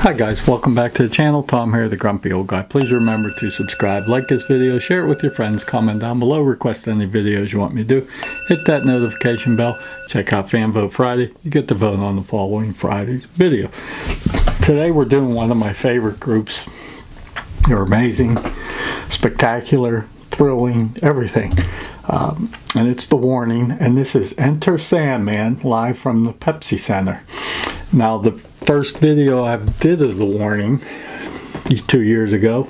Hi guys, welcome back to the channel. Tom here, the grumpy old guy. Please remember to subscribe, like this video, share it with your friends, comment down below, request any videos you want me to do, hit that notification bell, check out Fan Vote Friday. You get to vote on the following Friday's video. Today we're doing one of my favorite groups. They're amazing, spectacular, thrilling, everything. And it's The Warning, and this is Enter Sandman live from the Pepsi Center. Now the first video I did of The Warning 2 years ago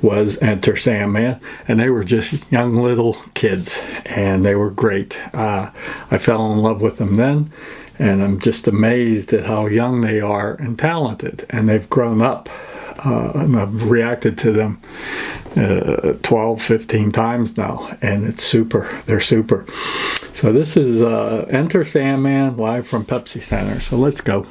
was Enter Sandman, and they were just young little kids and they were great. I fell in love with them then, and I'm just amazed at how young they are and talented, and they've grown up. And I've reacted to them 12, 15 times now, and it's super. They're super. So this is Enter Sandman live from Pepsi Center. So let's go.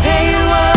Say you are.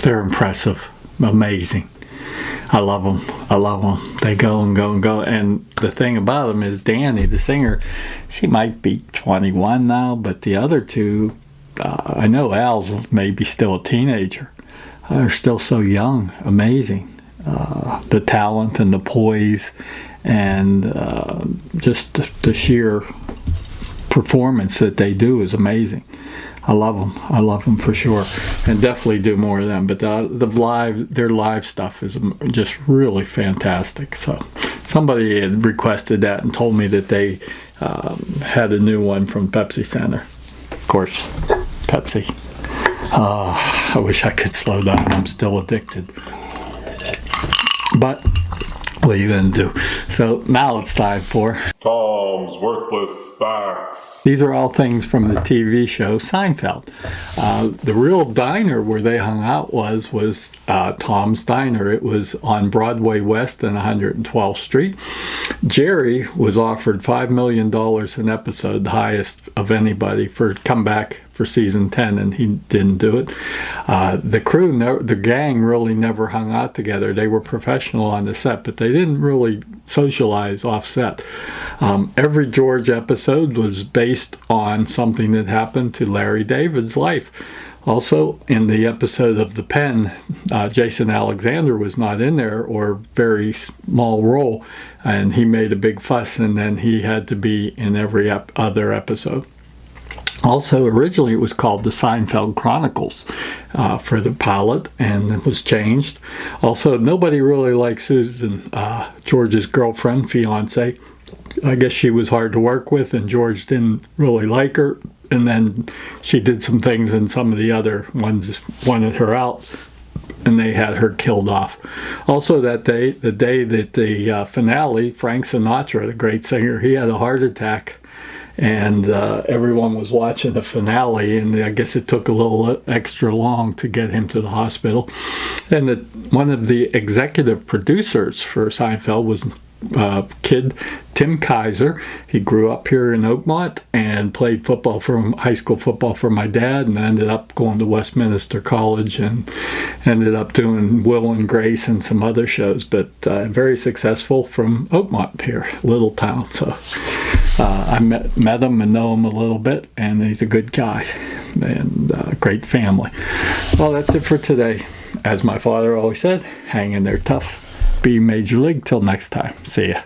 they're impressive, amazing. I love them. I love them. They go and go and go. And the thing about them is Danny, the singer, she might be 21 now, but the other two, I know Al's maybe still a teenager. They're still so young. Amazing. The talent and the poise and just the sheer performance that they do is amazing. I love them. I love them for sure, and definitely do more of them. But their live stuff is just really fantastic. So somebody had requested that and told me that they had a new one from Pepsi Center. Of course, Pepsi. I wish I could slow down. I'm still addicted. But what are you going to do? So now it's time for Tom's Worthless Facts. These are all things from the TV show Seinfeld. The real diner where they hung out was Tom's Diner. It was on Broadway West and 112th Street. Jerry was offered $5 million an episode, the highest of anybody, for come back for season 10, and he didn't do it. The crew, the gang really never hung out together. They were professional on the set, but they didn't really socialize off set. Every George episode was based on something that happened to Larry David's life. Also, in the episode of The Pen, Jason Alexander was not in there, or very small role, and he made a big fuss, and then he had to be in every other episode. Also, originally it was called the Seinfeld Chronicles for the pilot, and it was changed. Also, nobody really liked Susan, George's girlfriend, fiance. I guess she was hard to work with, and George didn't really like her. And then she did some things, and some of the other ones wanted her out, and they had her killed off. Also that day, the day that the finale, Frank Sinatra, the great singer, he had a heart attack. And everyone was watching the finale, and I guess it took a little extra long to get him to the hospital. And one of the executive producers for Seinfeld was kid Tim Kaiser. He grew up here in Oakmont and played high school football for my dad, and ended up going to Westminster College and ended up doing Will and Grace and some other shows, but very successful from Oakmont here, little town. So I met him and know him a little bit, and he's a good guy and great family. Well, that's it for today. As my father always said, hang in there tough. Be Major League. Till next time. See ya.